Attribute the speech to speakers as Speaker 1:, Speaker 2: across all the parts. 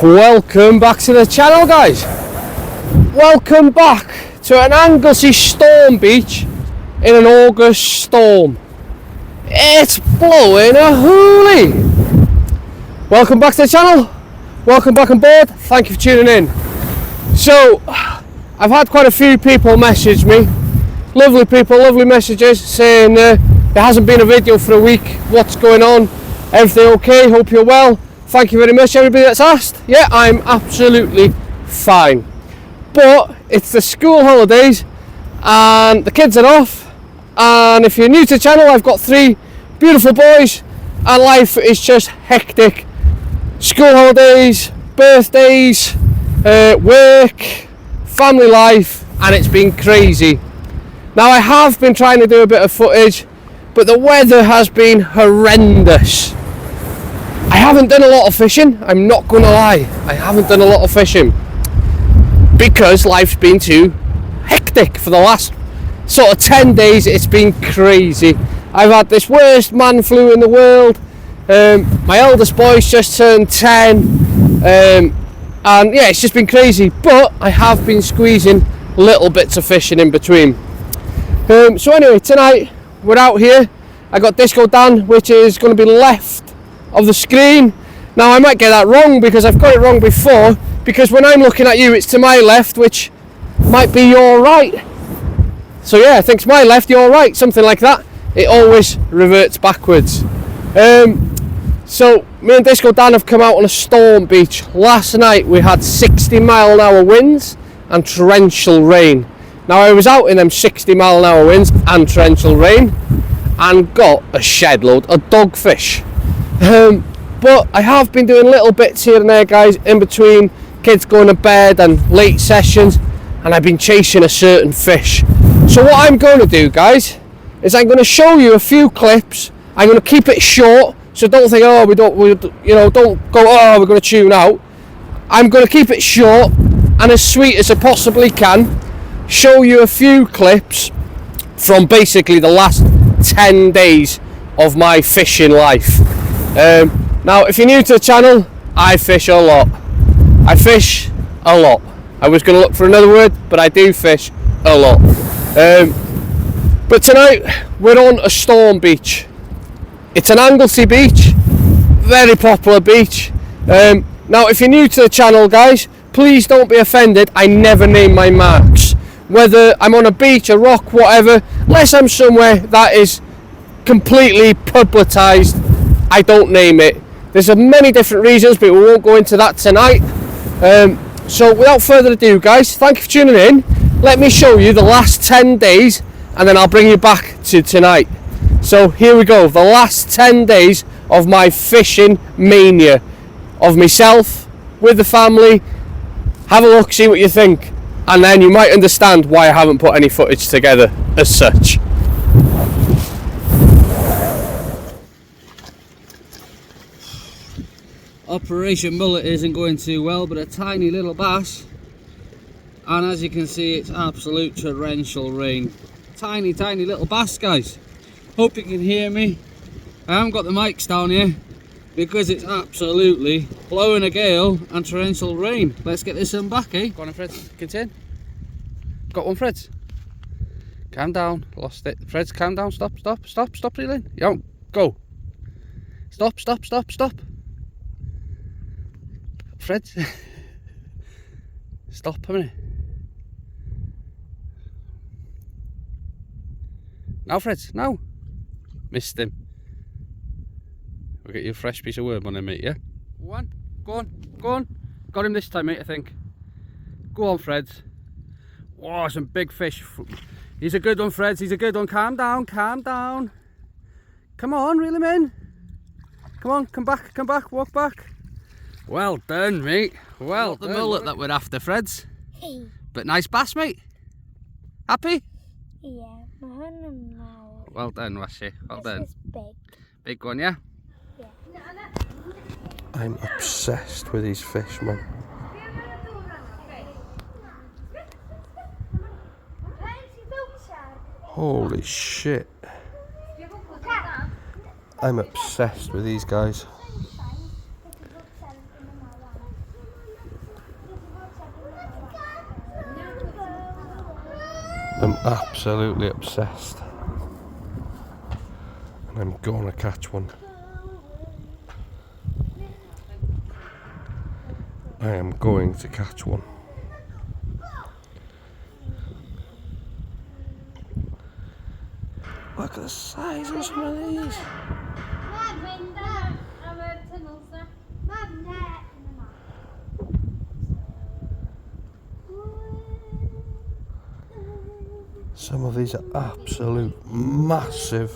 Speaker 1: Welcome back to the channel, guys. Welcome back to an Anglesey storm beach in an August storm. It's blowing a hoolie. Welcome back to the channel. Welcome back on board. Thank you for tuning in. So, I've had quite a few people message me. Lovely people, lovely messages saying there hasn't been a video for a week. What's going on? Everything okay? Hope you're well. Thank you very much, everybody that's asked. Yeah, I'm absolutely fine. But it's the school holidays and the kids are off. And if you're new to the channel, I've got 3 beautiful boys and life is just hectic. School holidays, birthdays, work, family life, and it's been crazy. Now I have been trying to do a bit of footage, but the weather has been horrendous. I haven't done a lot of fishing, I'm not going to lie. I haven't done a lot of fishing because life's been too hectic for the last sort of 10 days. It's been crazy. I've had this worst man flu in the world. My eldest boy's just turned 10. And yeah, it's just been crazy. But I have been squeezing little bits of fishing in between. So anyway, tonight we're out here. I got Disco Dan, which is going to be left of the screen. Now I might get that wrong because I've got it wrong before, because when I'm looking at you it's to my left, which might be your right. So yeah, I think it's my left, your right, something like that. It always reverts backwards. So me and Disco Dan have come out on a storm beach. Last night we had 60-mile-an-hour winds and torrential rain. Now I was out in them 60-mile-an-hour winds and torrential rain and got a shed load of dogfish. But I have been doing little bits here and there, guys, in between kids going to bed and late sessions, and I've been chasing a certain fish. So what I'm going to do, guys, is I'm going to show you a few clips. I'm going to keep it short, so don't think, oh, don't go, oh, we're going to tune out. I'm going to keep it short and as sweet as I possibly can. Show you a few clips from basically the last 10 days of my fishing life. Now if you're new to the channel, I fish a lot. I fish a lot. I was going to look for another word, but I do fish a lot. But tonight we're on a storm beach. It's an Anglesey beach, very popular beach. Now if you're new to the channel, guys, please don't be offended. I never name my marks. Whether I'm on a beach, a rock, whatever, unless I'm somewhere that is completely publicised, I don't name it. There's many different reasons, but we won't go into that tonight. So without further ado, guys, thank you for tuning in. Let me show you the last 10 days and then I'll bring you back to tonight. So here we go, the last 10 days of my fishing mania, of myself with the family. Have a look, see what you think, and then you might understand why I haven't put any footage together as such. Operation Mullet isn't going too well, but a tiny little bass, and as you can see it's absolute torrential rain. Tiny little bass, guys. Hope you can hear me. I haven't got the mics down here because it's absolutely blowing a gale and torrential rain. Let's get this one back, eh? Go on, Freds, contain. Got one, Freds. Calm down, lost it. Freds, calm down, stop reeling. Yo, go. Stop. Freds. Stop a minute. Now, Freds, now. Missed him. We'll get you a fresh piece of worm on him, mate, yeah? One. Go on. Got him this time, mate, I think. Go on, Freds. Oh, some big fish. He's a good one, Freds. He's a good one. Calm down. Come on, reel him in. Come on, come back, walk back. Well done, mate. Well done. The mullet that we're after, Freds. But nice bass, mate. Happy?
Speaker 2: Yeah,
Speaker 1: well done, Washi. Well done.
Speaker 2: This is big.
Speaker 1: Big one, yeah?
Speaker 2: Yeah.
Speaker 1: I'm obsessed with these fish, man. Holy shit. I'm obsessed with these guys. I'm absolutely obsessed. And I'm gonna catch one. I am going to catch one. Look at the size of some of these. Some of these are absolute massive.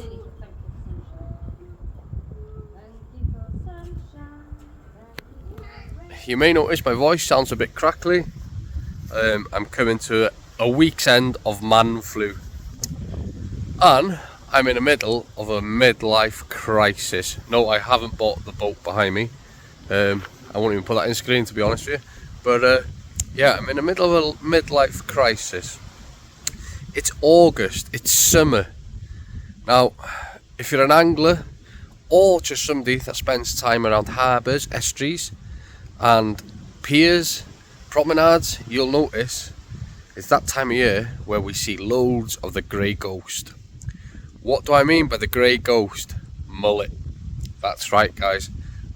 Speaker 1: You may notice my voice sounds a bit crackly. I'm coming to a week's end of man flu. And I'm in the middle of a midlife crisis. No, I haven't bought the boat behind me. I won't even put that in screen, to be honest with you. But yeah, I'm in the middle of a midlife crisis. It's August, it's summer. Now, if you're an angler or just somebody that spends time around harbours, estuaries and piers, promenades, you'll notice it's that time of year where we see loads of the grey ghost. What do I mean by the grey ghost? Mullet. That's right, guys.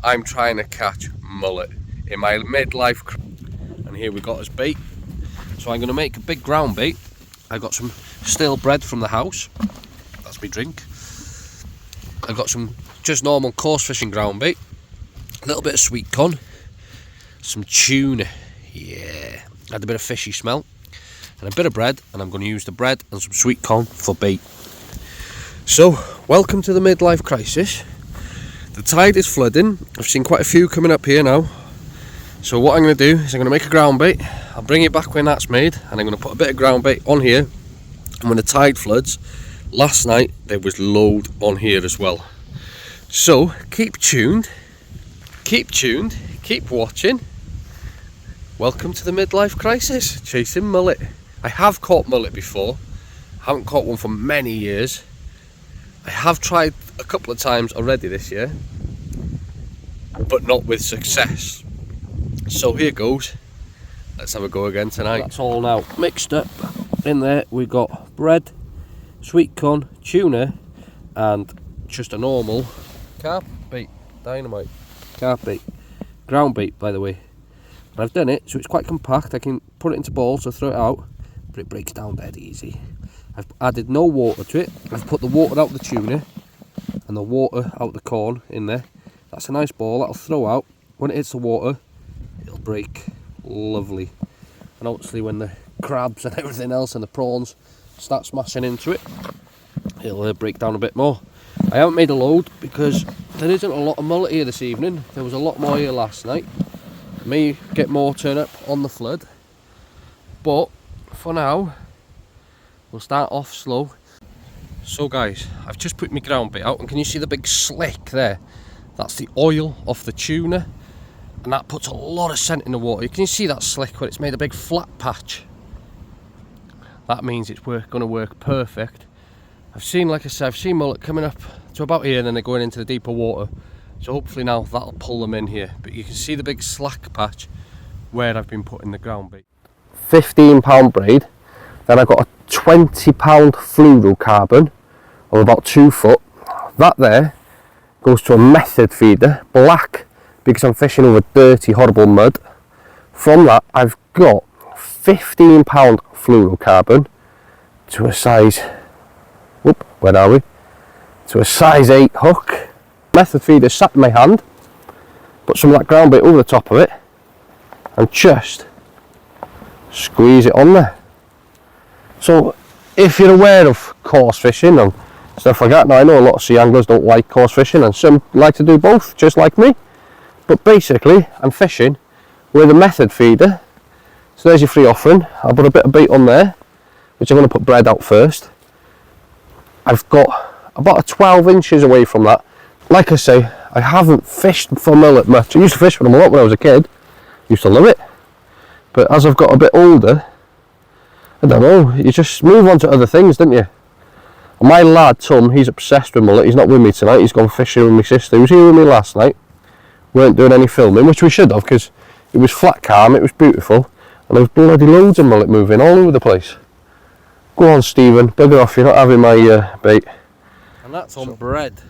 Speaker 1: I'm trying to catch mullet in my midlife crisis. And here we got us bait. So I'm going to make a big ground bait. I got some stale bread from the house. That's my drink. I've got some just normal coarse fishing ground bait. A little bit of sweet corn. Some tuna. Yeah. Had a bit of fishy smell. And a bit of bread. And I'm going to use the bread and some sweet corn for bait. So, welcome to the midlife crisis. The tide is flooding. I've seen quite a few coming up here now. So what I'm going to do is I'm going to make a ground bait. I'll bring it back when that's made, and I'm going to put a bit of ground bait on here. And when the tide floods, last night there was load on here as well. So keep tuned, keep watching. Welcome to the midlife crisis, chasing mullet. I have caught mullet before. I haven't caught one for many years. I have tried a couple of times already this year, but not with success. So here goes. Let's have a go again tonight. That's all now mixed up. In there we got bread, sweet corn, tuna, and just a normal carp bait, dynamite carp bait, ground bait by the way. And I've done it so it's quite compact. I can put it into balls to throw it out, but it breaks down dead easy. I've added no water to it. I've put the water out the tuna and the water out the corn in there. That's a nice ball that'll throw out. When it hits the water, it'll break lovely. And obviously when the crabs and everything else and the prawns start smashing into it, it'll break down a bit more. I haven't made a load because there isn't a lot of mullet here this evening. There was a lot more here last night. May get more turn up on the flood, but for now we'll start off slow. So guys, I've just put my ground bait out, and can you see the big slick there? That's the oil off the tuna, and that puts a lot of scent in the water. You can see that slick where it's made a big flat patch. That means it's going to work perfect. I've seen, like I said, I've seen mullet coming up to about here and then they're going into the deeper water. So hopefully now that'll pull them in here. But you can see the big slack patch where I've been putting the ground bait. £15 braid. Then I've got a £20 fluorocarbon of about 2 foot. That there goes to a method feeder, black, because I'm fishing over dirty, horrible mud. From that, I've got £15 fluorocarbon to a size, where are we? To a size 8 hook. Method feeder sat in my hand. Put some of that ground bait over the top of it and just squeeze it on there. So if you're aware of coarse fishing and stuff like that, now I know a lot of sea anglers don't like coarse fishing and some like to do both, just like me. But basically I'm fishing with a method feeder. So there's your free offering. I'll put a bit of bait on there, which I'm going to put bread out first. I've got about 12 inches away from that. Like I say, I haven't fished for mullet much. I used to fish for them a lot when I was a kid. Used to love it. But as I've got a bit older, I don't know, you just move on to other things, don't you? And my lad Tom, he's obsessed with mullet. He's not with me tonight. He's gone fishing with my sister. He was here with me last night. We weren't doing any filming, which we should have, because it was flat calm, it was beautiful, and there was bloody loads of mullet moving all over the place.
Speaker 2: Go on, Stephen, bugger off, you're not having my bait.
Speaker 3: And that's on bread.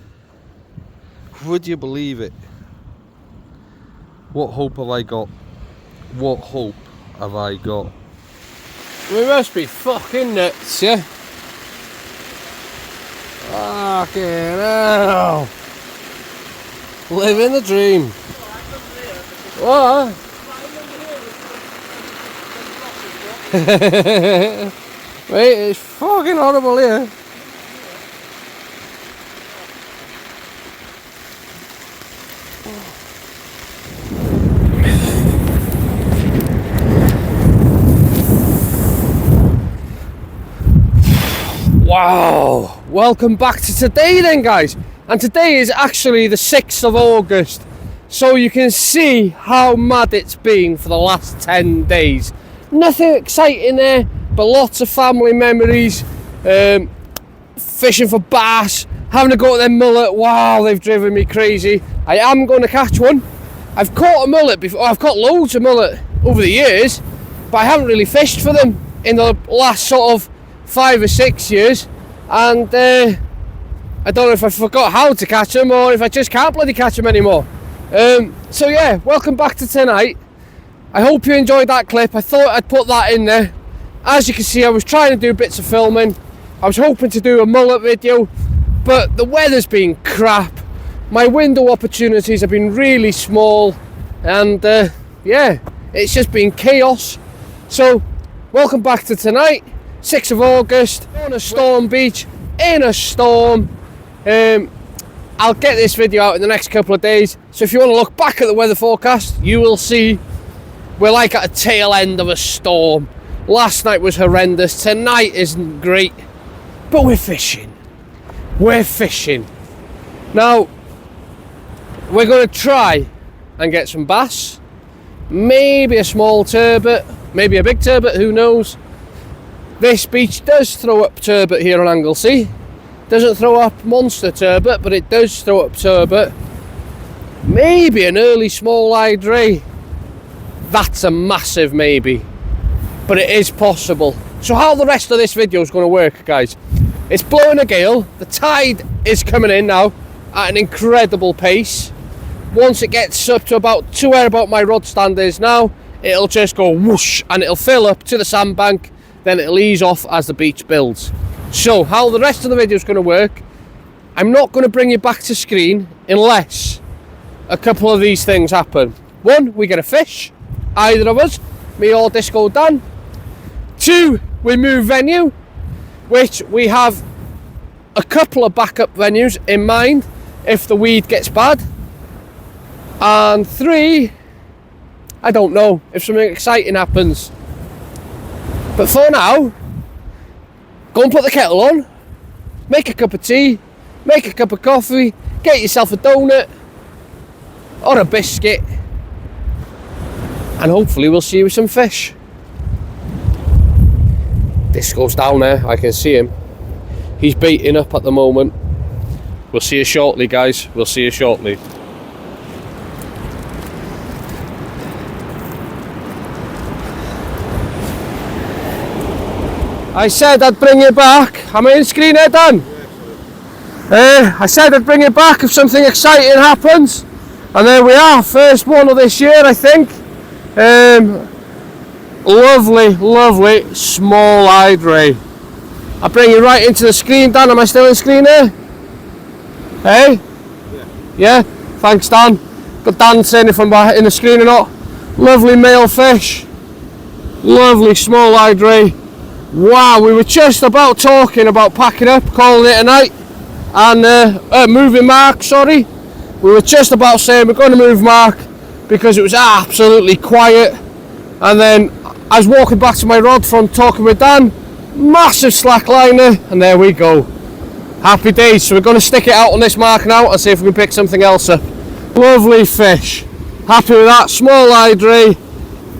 Speaker 3: Would you believe it? What hope have I got? What hope have I got?
Speaker 1: We must be fucking nuts, yeah? Fucking hell. Living the dream. What? Wait, it's fucking horrible here. Wow, welcome back to today then, guys. And today is actually the 6th of August. So you can see how mad it's been for the last 10 days. Nothing exciting there, but lots of family memories. Fishing for bass, having to go to them mullet. Wow, they've driven me crazy. I am going to catch one. I've caught a mullet before. I've caught loads of mullet over the years, but I haven't really fished for them in the last sort of 5 or 6 years. And I don't know if I forgot how to catch them or if I just can't bloody catch them anymore. So yeah, welcome back to tonight. I hope you enjoyed that clip. I thought I'd put that in there. As you can see, I was trying to do bits of filming. I was hoping to do a mullet video, but the weather's been crap. My window opportunities have been really small, and yeah, it's just been chaos. So welcome back to tonight, 6th of August, on a storm beach, in a storm. I'll get this video out in the next couple of days, so if you want to look back at the weather forecast, you will see we're like at a tail end of a storm. Last night was horrendous, tonight isn't great, but we're fishing. We're fishing. Now, we're going to try and get some bass, maybe a small turbot, maybe a big turbot, who knows. This beach does throw up turbot here on Anglesey. Doesn't throw up monster turbot, but it does throw up turbot. Maybe an early small-eyed ray. That's a massive maybe, but it is possible. So how the rest of this video is going to work, guys? It's blowing a gale. The tide is coming in now at an incredible pace. Once it gets up to about to where about my rod stand is now, it'll just go whoosh and it'll fill up to the sandbank. Then it'll ease off as the beach builds. So how the rest of the video is going to work, I'm not going to bring you back to screen unless a couple of these things happen. One, we get a fish, either of us, me or Disco Dan. Two, we move venue, which we have a couple of backup venues in mind if the weed gets bad. And three, I don't know, if something exciting happens. But for now, go and put the kettle on, make a cup of tea, make a cup of coffee, get yourself a donut or a biscuit, and hopefully we'll see you with some fish. Disco's down there, I can see him. He's baiting up at the moment. We'll see you shortly, guys. We'll see you shortly. I said I'd bring you back. Am I in screen here, Dan? I said I'd bring you back if something exciting happens. And there we are, first one of this year, I think. Lovely, lovely small-eyed ray. I'll bring you right into the screen, Dan. Am I still in screen here? Hey? Yeah? Thanks, Dan. Got Dan saying if I'm in the screen or not. Lovely male fish. Lovely small-eyed ray. Wow, we were just about talking about packing up, calling it a night, and moving Mark, sorry. We were just about saying we're going to move Mark because it was absolutely quiet. And then I was walking back to my rod from talking with Dan, massive slack liner, and there we go. Happy days. So we're going to stick it out on this mark now and see if we can pick something else up. Lovely fish. Happy with that. Small-eyed ray.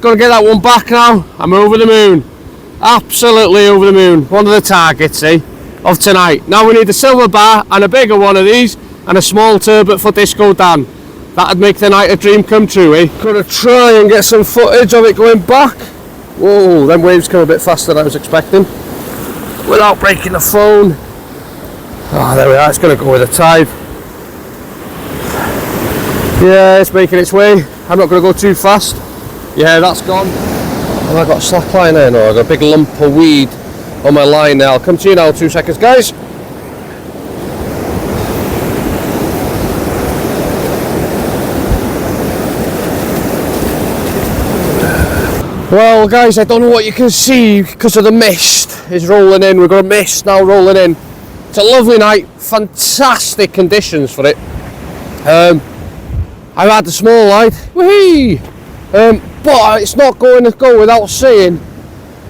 Speaker 1: Got to get that one back now. I'm over the moon. Absolutely over the moon. One of the targets, of tonight. Now we need a silver bar and a bigger one of these and a small turbot for Disco Dan. That'd make the night a dream come true, Gonna try and get some footage of it going back. Whoa, them waves come a bit faster than I was expecting. without breaking the phone. Oh, there we are, it's going to go with the tide. Yeah, it's making its way. I'm not going to go too fast. Yeah, that's gone. Have I got a slack line there? No, I've got a big lump of weed on my line now. I'll come to you now, 2 seconds, guys. Well, guys, I don't know what you can see because of the mist is rolling in. We've got a mist now rolling in. It's a lovely night, fantastic conditions for it. I've had the small light, whee! But it's not going to go without saying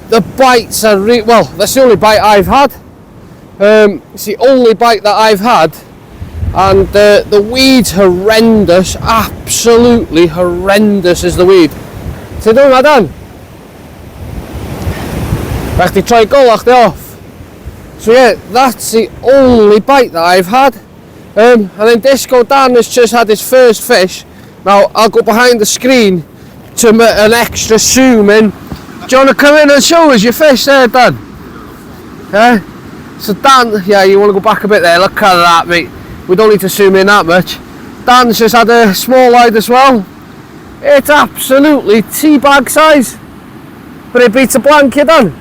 Speaker 1: the bites are well, that's the only bite I've had. It's the only bite that I've had, and the weed's horrendous, absolutely horrendous is the weed. So doing that done. Actually try to go like off. So yeah, that's the only bite that I've had. And then Disco Dan has just had his first fish. Now I'll go behind the screen to an extra zoom in. Do you want to come in and show us your fish there, Dan? Yeah. So Dan, yeah, you want to go back a bit there. Look at that, mate. We don't need to zoom in that much. Dan's just had a small light as well. It's absolutely tea bag size, but it beats a blanket, Dan.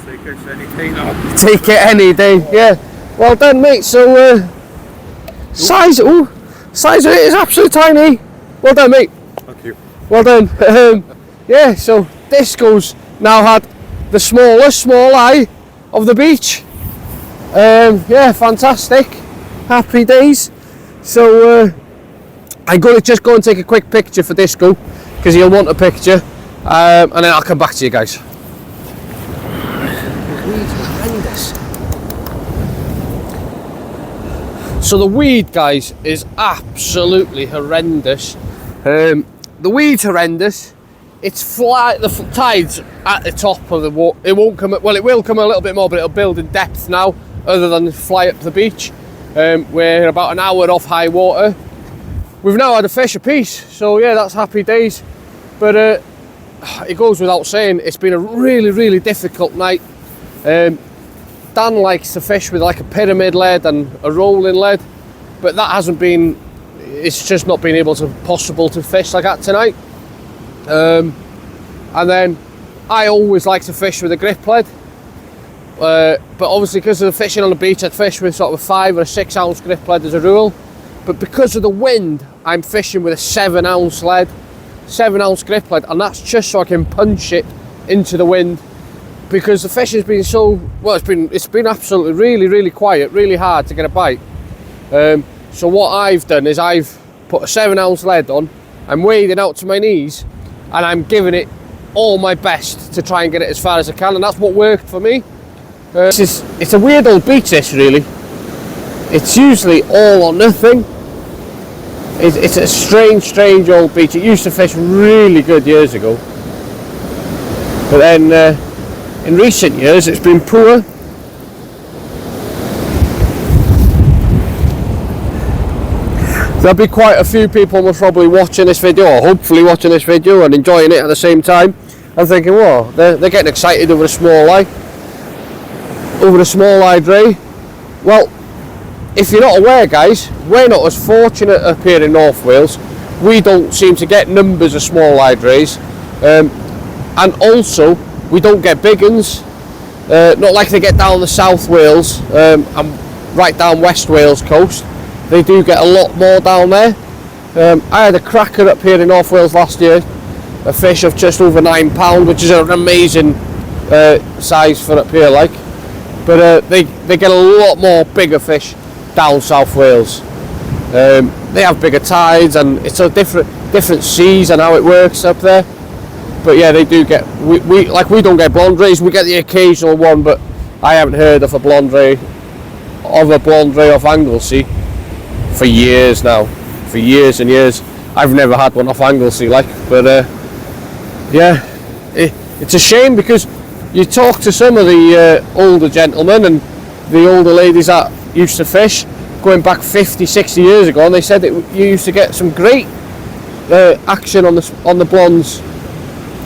Speaker 2: Take it any day.
Speaker 1: Take it any day, yeah. Well done, mate. So size of it is absolutely tiny. Well done, mate.
Speaker 2: Thank you.
Speaker 1: Well done. Yeah. So Disco's now had the smallest small eye of the beach. Yeah, fantastic. Happy days. So I'm going to just go and take a quick picture for Disco because he'll want a picture, and then I'll come back to you guys. So the weed, guys, is absolutely horrendous. The weed's horrendous. It's flat. The tide's at the top of the water. It won't come. Well, it will come a little bit more, but it'll build in depth now, other than fly up the beach. We're about an hour off high water. We've now had a fish apiece, so yeah, that's happy days. But it goes without saying, it's been a really, really difficult night. Dan likes to fish with like a pyramid lead and a rolling lead, but that hasn't been, it's just not been possible to fish like that tonight. And then I always like to fish with a grip lead, but obviously because of the fishing on the beach, I'd fish with sort of a 5 or a 6 ounce grip lead as a rule. But because of the wind, I'm fishing with a 7 ounce lead, 7 ounce grip lead, and that's just so I can punch it into the wind. Because the fish has been so, well, it's been absolutely really, really quiet, really hard to get a bite. So what I've done is I've put a 7 ounce lead on, I'm wading out to my knees, and I'm giving it all my best to try and get it as far as I can, and that's what worked for me. It's a weird old beach, this, really. It's usually all or nothing. It's a strange old beach. It used to fish really good years ago, but then in recent years it's been poor. There'll be quite a few people most probably watching this video, or hopefully watching this video and enjoying it at the same time, and thinking, whoa, they're getting excited over a small eye, ray. Well, if you're not aware, guys, we're not as fortunate up here in North Wales. We don't seem to get numbers of small-eyed rays, and also we don't get big uns, not like they get down the South Wales and right down West Wales coast. They do get a lot more down there. I had a cracker up here in North Wales last year, a fish of just over £9, which is an amazing size for up here, like. But they get a lot more bigger fish down South Wales. They have bigger tides, and it's a different seas and how it works up there. But yeah, they do get, we don't get blonde rays. We get the occasional one, but I haven't heard of a blonde ray off Anglesey for years now, for years and years. I've never had one off Anglesey, like. But yeah, it's a shame, because you talk to some of the older gentlemen and the older ladies that used to fish going back 50-60 years ago, and they said that you used to get some great action on the blondes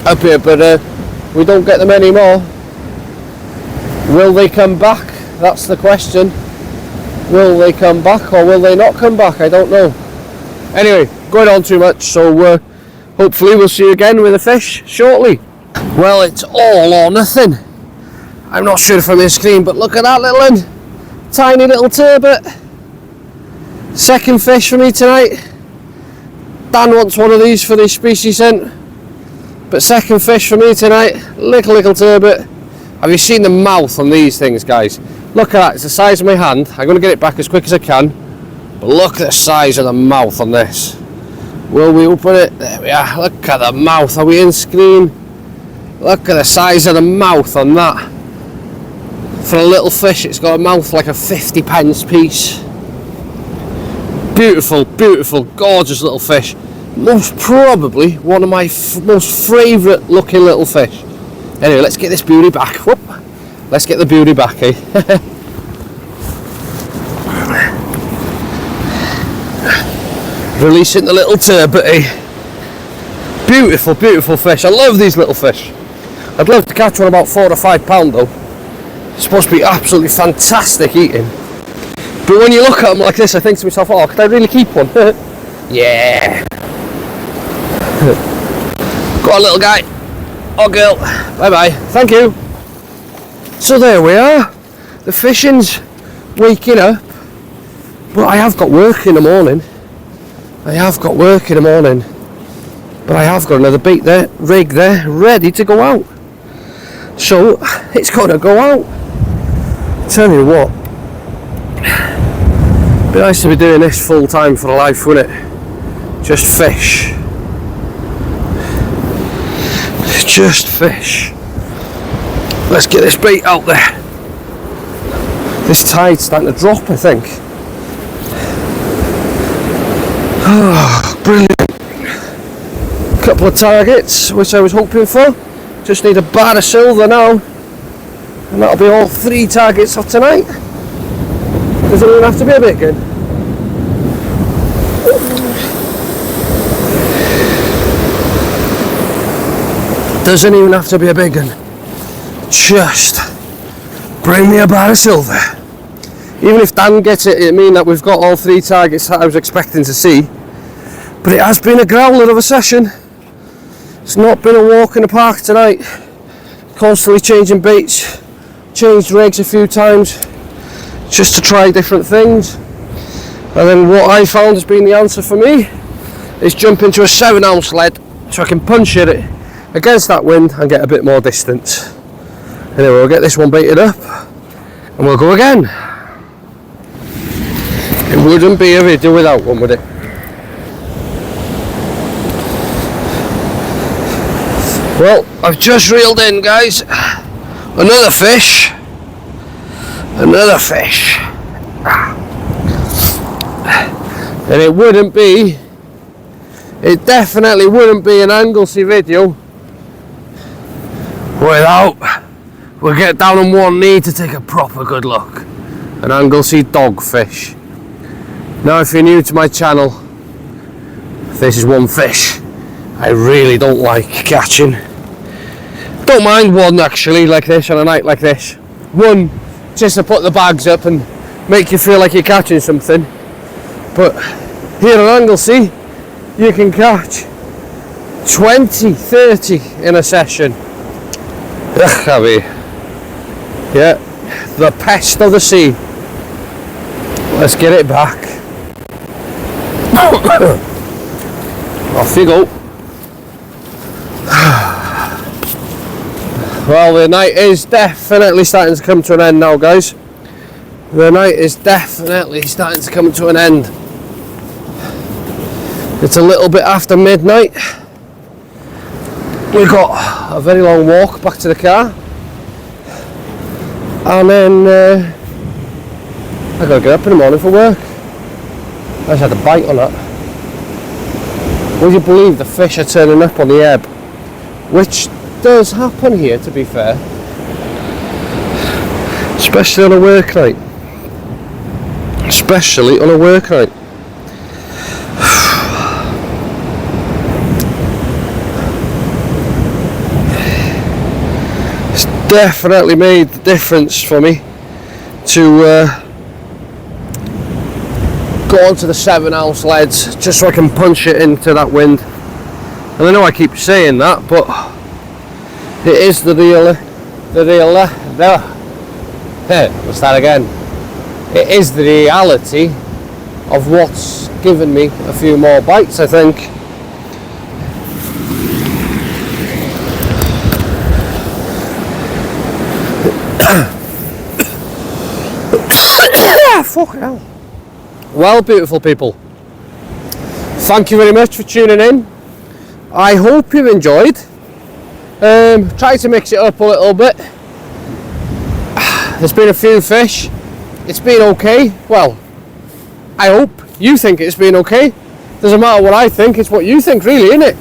Speaker 1: up here, but we don't get them anymore. Will they come back? That's the question. Will they come back or will they not come back? I don't know. Anyway, going on too much, so hopefully we'll see you again with a fish shortly. Well, it's all or nothing. I'm not sure if I'm in screen, but look at that little one. Tiny little turbot. Second fish for me tonight. Dan wants one of these for the species hunt. But second fish for me tonight. Little turbot. Have you seen the mouth on these things, guys? Look at that, it's the size of my hand. I'm going to get it back as quick as I can. But look at the size of the mouth on this. Will we open it? There we are. Look at the mouth. Are we in screen? Look at the size of the mouth on that. For a little fish, it's got a mouth like a 50p piece. Beautiful, beautiful, gorgeous little fish. Most probably one of my most favourite looking little fish. Anyway, let's get this beauty back. Whoop. Let's get the beauty back, eh? Releasing the little turbot, eh? Beautiful, beautiful fish. I love these little fish. I'd love to catch one about £4 or £5 though. It's supposed to be absolutely fantastic eating. But when you look at them like this, I think to myself, oh, could I really keep one? Yeah. Go on, little guy. Oh, girl. Bye-bye. Thank you. So there we are. The fishing's waking up. But I have got work in the morning. But I have got another bait there, rig there, ready to go out. So, it's got to go out. Tell you what. Be nice to be doing this full time for life, wouldn't it? Just fish. Just fish. Let's get this bait out there. This tide's starting to drop, I think. Oh, brilliant. Couple of targets, which I was hoping for. Just need a bar of silver now. And that'll be all 3 targets for tonight. Doesn't even have to be a big one. Doesn't even have to be a big one. Just bring me a bar of silver. Even if Dan gets it, it'll mean that we've got all 3 targets that I was expecting to see. But it has been a growler of a session. It's not been a walk in the park tonight. Constantly changing baits, changed rigs a few times, just to try different things. And then what I found has been the answer for me is jump into a 7-ounce lead so I can punch it against that wind and get a bit more distance. Anyway, we'll get this one baited up and we'll go again. It wouldn't be a video without one, would it? Well, I've just reeled in, guys. Another fish. Another fish. And it definitely wouldn't be an Anglesey video without we'll get down on one knee to take a proper good look. An Anglesey dogfish. Now, if you're new to my channel, this is one fish I really don't like catching. Don't mind one actually, like this, on a night like this. One, just to put the bags up and make you feel like you're catching something. But here in Anglesey, you can catch 20, 30 in a session. Yeah, the pest of the sea. Let's get it back. Off you go. Well, the night is definitely starting to come to an end now, guys. The night is definitely starting to come to an end. It's a little bit after midnight. We've got a very long walk back to the car. And then I gotta get up in the morning for work. I just had a bite on that. Would you believe the fish are turning up on the ebb? Which does happen here, to be fair. Especially on a work night. Especially on a work night. definitely made the difference for me to go onto the 7-ounce leads, just so I can punch it into that wind. And I know I keep saying that, but it is let's start again. It is the reality of what's given me a few more bites, I think. Fucking hell. Well, beautiful people, thank you very much for tuning in. I hope you've enjoyed. Try to mix it up a little bit. There's been a few fish. It's been okay. Well, I hope you think it's been okay. Doesn't matter what I think, it's what you think, really, innit?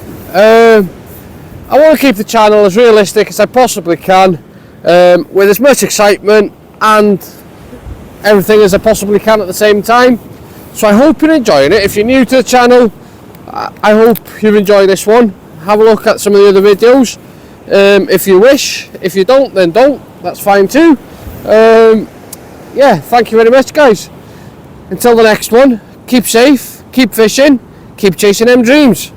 Speaker 1: I want to keep the channel as realistic as I possibly can, with as much excitement and everything as I possibly can at the same time. So I hope you're enjoying it. If you're new to the channel, I hope you've enjoyed this one. Have a look at some of the other videos if you wish. If you don't, then don't. That's fine too. Yeah, thank you very much, guys. Until the next one, keep safe, keep fishing, keep chasing them dreams.